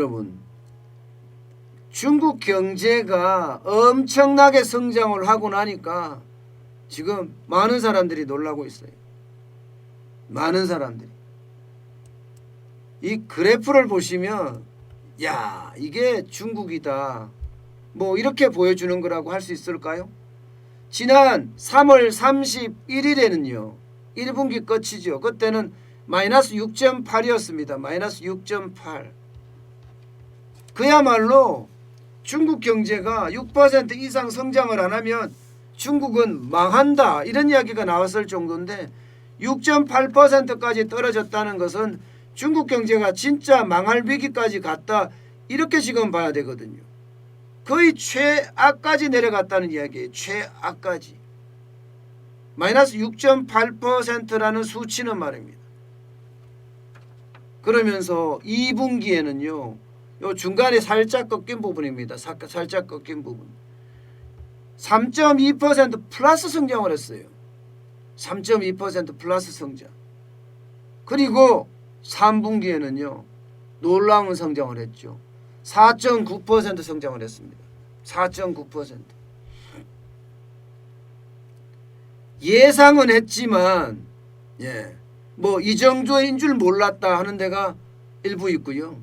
여러분, 중국 경제가 엄청나게 성장을 하고 나니까 지금 많은 사람들이 놀라고 있어요. 많은 사람들이. 이 그래프를 보시면 야, 이게 중국이다, 뭐 이렇게 보여주는 거라고 할 수 있을까요? 지난 3월 31일에는요 1분기 끝이죠. 그때는 마이너스 6.8이었습니다. 마이너스 6.8. 그야말로 중국 경제가 6% 이상 성장을 안 하면 중국은 망한다, 이런 이야기가 나왔을 정도인데 6.8%까지 떨어졌다는 것은 중국 경제가 진짜 망할 위기까지 갔다, 이렇게 지금 봐야 되거든요. 거의 최악까지 내려갔다는 이야기예요. 최악까지. 마이너스 6.8%라는 수치는 말입니다. 그러면서 2분기에는요 요 중간에 살짝 꺾인 부분입니다. 살짝 꺾인 부분. 3.2% 플러스 성장을 했어요. 3.2% 플러스 성장. 그리고 3분기에는요 놀라운 성장을 했죠. 4.9% 성장을 했습니다. 4.9%. 예상은 했지만 뭐 이 정도인 줄 몰랐다 하는 데가 일부 있고요.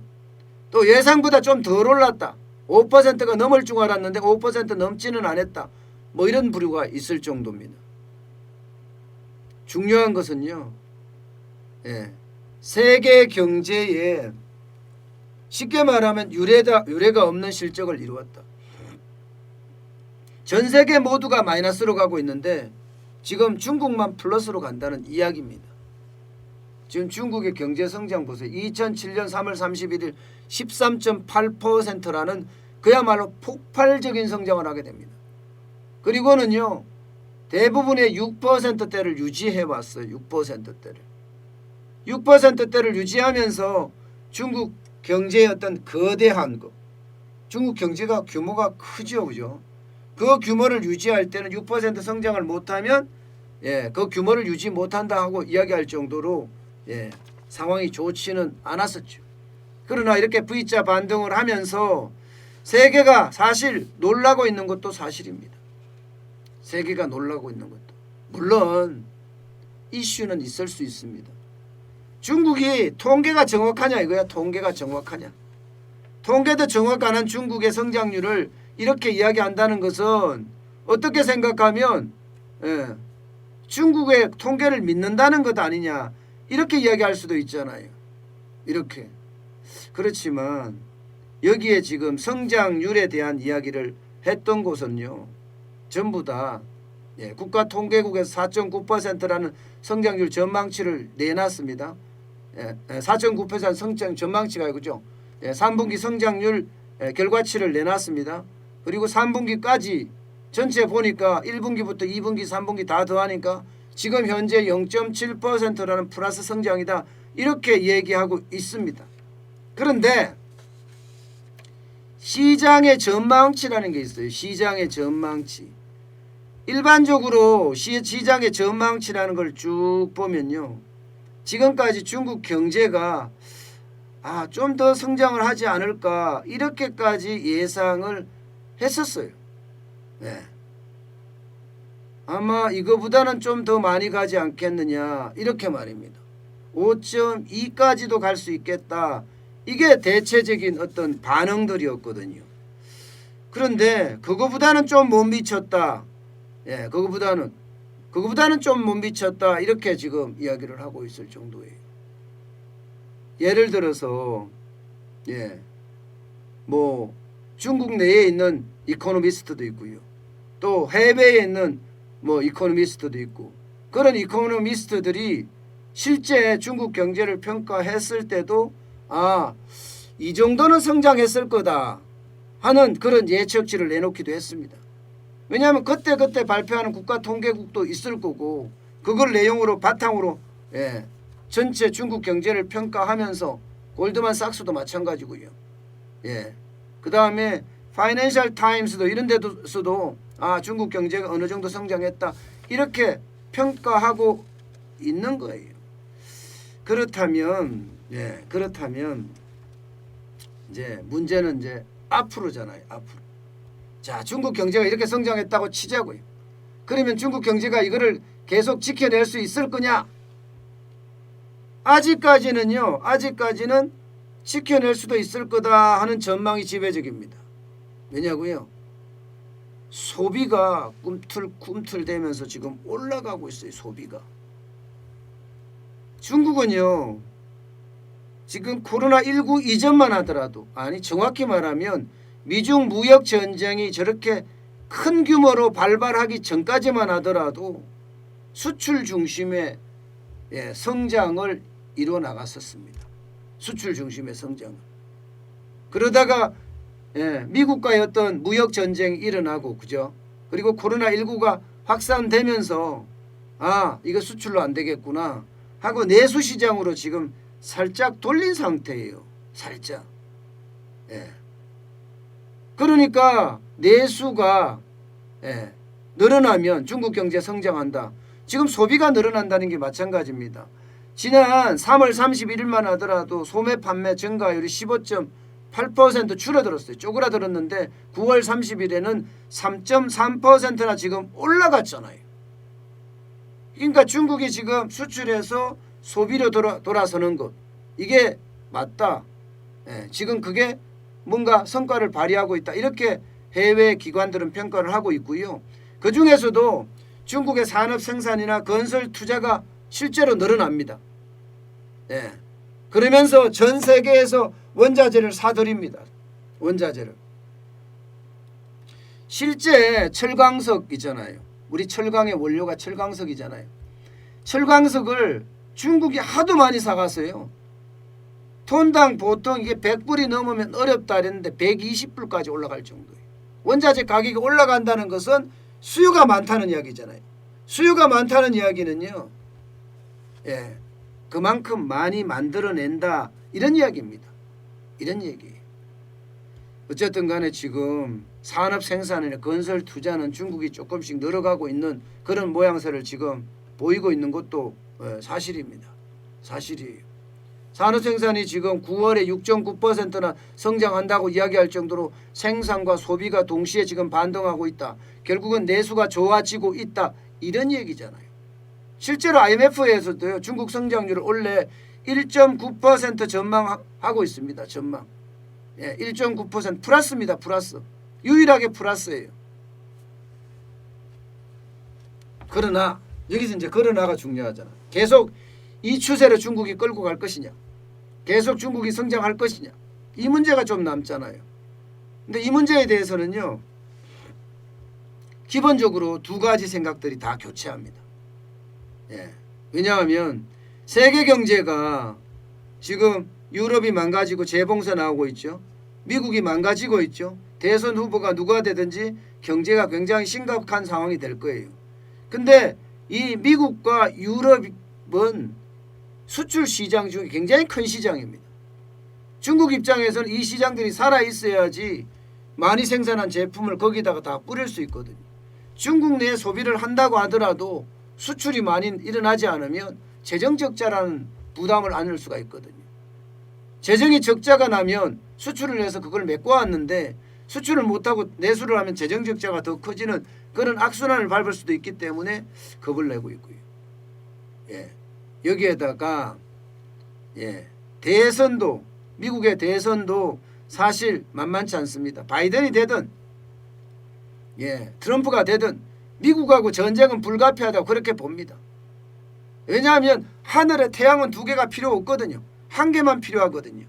또 예상보다 좀 덜 올랐다, 5%가 넘을 줄 알았는데 5% 넘지는 않았다, 뭐 이런 부류가 있을 정도입니다. 중요한 것은요 세계 경제에 쉽게 말하면 유례가 없는 실적을 이루었다. 전 세계 모두가 마이너스로 가고 있는데 지금 중국만 플러스로 간다는 이야기입니다. 지금 중국의 경제 성장 보세요. 2007년 3월 31일 13.8%라는 그야말로 폭발적인 성장을 하게 됩니다. 그리고는요 대부분의 6%대를 유지해 왔어요. 6%대를. 6%대를 유지하면서 중국 경제의 어떤 거대한 거, 중국 경제가 규모가 크죠, 그죠? 그 규모를 유지할 때는 6% 성장을 못하면 그 규모를 유지 못한다 하고 이야기할 정도로 상황이 좋지는 않았었죠. 그러나 이렇게 V자 반등을 하면서 세계가 사실 놀라고 있는 것도 사실입니다. 세계가 놀라고 있는 것도. 물론 이슈는 있을 수 있습니다. 중국이 통계가 정확하냐 이거야. 통계가 정확하냐. 통계도 정확한 중국의 성장률을 이렇게 이야기한다는 것은 어떻게 생각하면 중국의 통계를 믿는다는 것 아니냐, 이렇게 이야기할 수도 있잖아요. 이렇게. 그렇지만 여기에 지금 성장률에 대한 이야기를 했던 곳은요 전부 다 국가통계국에서 4.9%라는 성장률 전망치를 내놨습니다. 4.9% 성장 전망치가 그죠? 3분기 성장률 결과치를 내놨습니다. 그리고 3분기까지 전체 보니까 1분기부터 2분기 3분기 다 더하니까 지금 현재 0.7%라는 플러스 성장이다, 이렇게 얘기하고 있습니다. 그런데 시장의 전망치라는 게 있어요. 시장의 전망치. 일반적으로 시장의 전망치라는 걸 쭉 보면요 지금까지 중국 경제가 좀 더 성장을 하지 않을까, 이렇게까지 예상을 했었어요. 아마 이거보다는 좀 더 많이 가지 않겠느냐, 이렇게 말입니다. 5.2까지도 갈 수 있겠다, 이게 대체적인 어떤 반응들이었거든요. 그런데 그거보다는 좀 못 미쳤다, 그거보다는 좀 못 미쳤다, 이렇게 지금 이야기를 하고 있을 정도예요. 예를 들어서 뭐 중국 내에 있는 이코노미스트도 있고요, 또 해외에 있는 뭐 이코노미스트도 있고, 그런 이코노미스트들이 실제 중국 경제를 평가했을 때도 이 정도는 성장했을 거다 하는 그런 예측치를 내놓기도 했습니다. 왜냐하면 그때 발표하는 국가통계국도 있을 거고, 그걸 내용으로 바탕으로 전체 중국 경제를 평가하면서 골드만삭스도 마찬가지고요. 그 다음에 파이낸셜 타임스도 이런 데서도 중국 경제가 어느 정도 성장했다, 이렇게 평가하고 있는 거예요. 그렇다면 이제 문제는 이제 앞으로잖아요. 앞으로. 자, 중국 경제가 이렇게 성장했다고 치자고요. 그러면 중국 경제가 이거를 계속 지켜낼 수 있을 거냐? 아직까지는 지켜낼 수도 있을 거다 하는 전망이 지배적입니다. 왜냐고요? 소비가 꿈틀꿈틀대면서 지금 올라가고 있어요. 소비가. 중국은요. 지금 코로나19 이전만 하더라도, 아니 정확히 말하면 미중 무역 전쟁이 저렇게 큰 규모로 발발하기 전까지만 하더라도 수출 중심의 성장을 이루어 나갔었습니다. 수출 중심의 성장을. 그러다가 미국과의 어떤 무역 전쟁이 일어나고, 그죠? 그리고 코로나19가 확산되면서 이거 수출로 안 되겠구나 하고 내수 시장으로 지금 살짝 돌린 상태예요. 살짝. 그러니까 내수가 늘어나면 중국 경제 성장한다. 지금 소비가 늘어난다는 게 마찬가지입니다. 지난 3월 31일만 하더라도 소매 판매 증가율이 15.8% 줄어들었어요. 쪼그라들었는데 9월 30일에는 3.3%나 지금 올라갔잖아요. 그러니까 중국이 지금 수출해서 소비로 돌아서는 것, 이게 맞다. 지금 그게 뭔가 성과를 발휘하고 있다. 이렇게 해외 기관들은 평가를 하고 있고요. 그중에서도 중국의 산업 생산이나 건설 투자가 실제로 늘어납니다. 그러면서 전 세계에서 원자재를 사들입니다. 원자재를. 실제 철광석 있잖아요. 우리 철강의 원료가 철광석이잖아요. 철광석을 중국이 하도 많이 사갔어요. 톤당 보통 이게 100불이 넘으면 어렵다 그랬는데 120불까지 올라갈 정도예요. 원자재 가격이 올라간다는 것은 수요가 많다는 이야기잖아요. 수요가 많다는 이야기는요. 그만큼 많이 만들어낸다. 이런 이야기입니다. 이런 얘기예요. 어쨌든 간에 지금 산업 생산이나 건설 투자는 중국이 조금씩 늘어가고 있는 그런 모양새를 지금 보이고 있는 것도 사실입니다. 사실이에요. 산업 생산이 지금 9월에 6.9%나 성장한다고 이야기할 정도로 생산과 소비가 동시에 지금 반등하고 있다. 결국은 내수가 좋아지고 있다. 이런 얘기잖아요. 실제로 IMF에서도요. 중국 성장률을 원래 1.9% 전망하고 있습니다. 전망. 1.9% 플러스입니다. 플러스. 유일하게 플러스예요. 그러나 여기서 이제 그러나가 중요하잖아. 계속 이 추세를 중국이 끌고 갈 것이냐, 계속 중국이 성장할 것이냐, 이 문제가 좀 남잖아요. 근데 이 문제에 대해서는요, 기본적으로 두 가지 생각들이 다 교체합니다. 왜냐하면 세계 경제가 지금 유럽이 망가지고 재봉사 나오고 있죠. 미국이 망가지고 있죠. 대선 후보가 누가 되든지 경제가 굉장히 심각한 상황이 될 거예요. 근데 이 미국과 유럽은 수출 시장 중에 굉장히 큰 시장입니다. 중국 입장에서는 이 시장들이 살아있어야지 많이 생산한 제품을 거기다가 다 뿌릴 수 있거든요. 중국 내 소비를 한다고 하더라도 수출이 많이 일어나지 않으면 재정 적자라는 부담을 안을 수가 있거든요. 재정이 적자가 나면 수출을 해서 그걸 메꿔왔는데 수출을 못하고 내수를 하면 재정 적자가 더 커지는 그런 악순환을 밟을 수도 있기 때문에 겁을 내고 있고요. 여기에다가 대선도, 미국의 대선도 사실 만만치 않습니다. 바이든이 되든 트럼프가 되든 미국하고 전쟁은 불가피하다고 그렇게 봅니다. 왜냐하면 하늘에 태양은 두 개가 필요 없거든요. 한 개만 필요하거든요.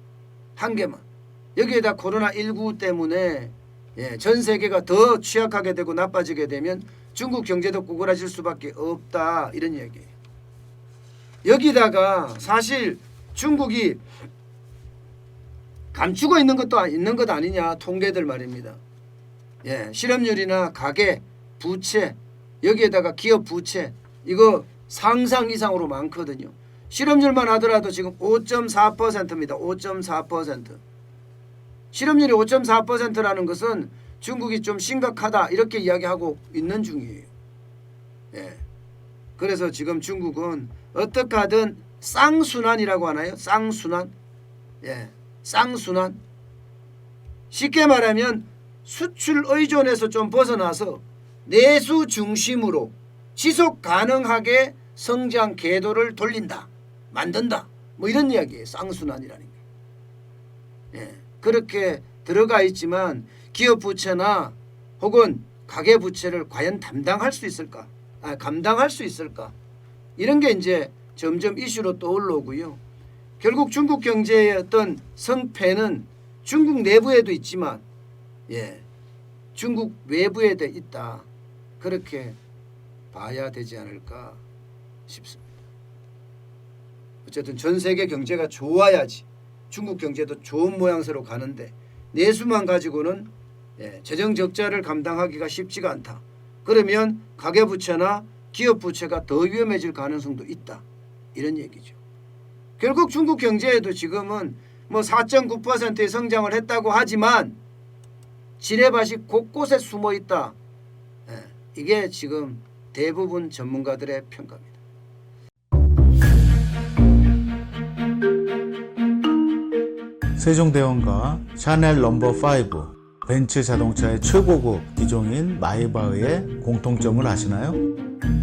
한 개만. 여기에다 코로나19 때문에 전 세계가 더 취약하게 되고 나빠지게 되면 중국 경제도 꼬꾸라질 수밖에 없다. 이런 얘기예요. 여기다가 사실 중국이 감추고 있는 것 아니냐, 통계들 말입니다. 실업률이나 가계, 부채, 여기에다가 기업 부채, 이거 상상 이상으로 많거든요. 실업률만 하더라도 지금 5.4%입니다. 5.4%. 실업률이 5.4%라는 것은 중국이 좀 심각하다 이렇게 이야기하고 있는 중이에요. 그래서 지금 중국은 어떻게 하든 쌍순환이라고 하나요? 쌍순환. 쌍순환. 쉽게 말하면 수출 의존에서 좀 벗어나서 내수 중심으로 지속 가능하게 성장 궤도를 돌린다, 만든다, 뭐 이런 이야기예요. 쌍순환이라는 게. 예, 그렇게 들어가 있지만 기업 부채나 혹은 가계 부채를 과연 감당할 수 있을까? 이런 게 이제 점점 이슈로 떠올라오고요. 결국 중국 경제의 어떤 성패는 중국 내부에도 있지만 중국 외부에도 있다. 그렇게 봐야 되지 않을까 싶습니다. 어쨌든 전 세계 경제가 좋아야지 중국 경제도 좋은 모양새로 가는데 내수만 가지고는 재정 적자를 감당하기가 쉽지가 않다. 그러면 가계부채나 기업부채가 더 위험해질 가능성도 있다. 이런 얘기죠. 결국 중국 경제에도 지금은 뭐 4.9%의 성장을 했다고 하지만 지뢰밭이 곳곳에 숨어 있다. 이게 지금 대부분 전문가들의 평가입니다. 세종대왕과 샤넬 넘버5 벤츠 자동차의 최고급 기종인 마이바흐의 공통점을 아시나요?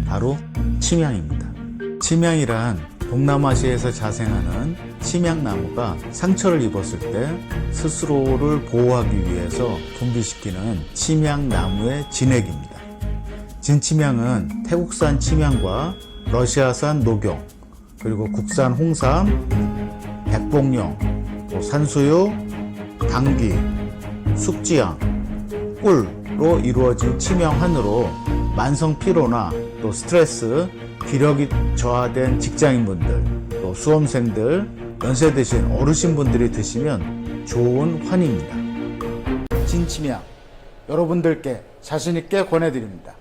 바로 침향입니다. 침향이란 동남아시아에서 자생하는 침향나무가 상처를 입었을 때 스스로를 보호하기 위해서 분비시키는 침향나무의 진액입니다. 진침향은 태국산 침향과 러시아산 녹용, 그리고 국산 홍삼, 백봉령, 또 산수유, 당귀, 숙지향, 꿀로 이루어진 침향환으로 만성 피로나 또 스트레스, 기력이 저하된 직장인분들, 또 수험생들, 연세 드신 어르신분들이 드시면 좋은 환입니다. 진침향 여러분들께 자신있게 권해드립니다.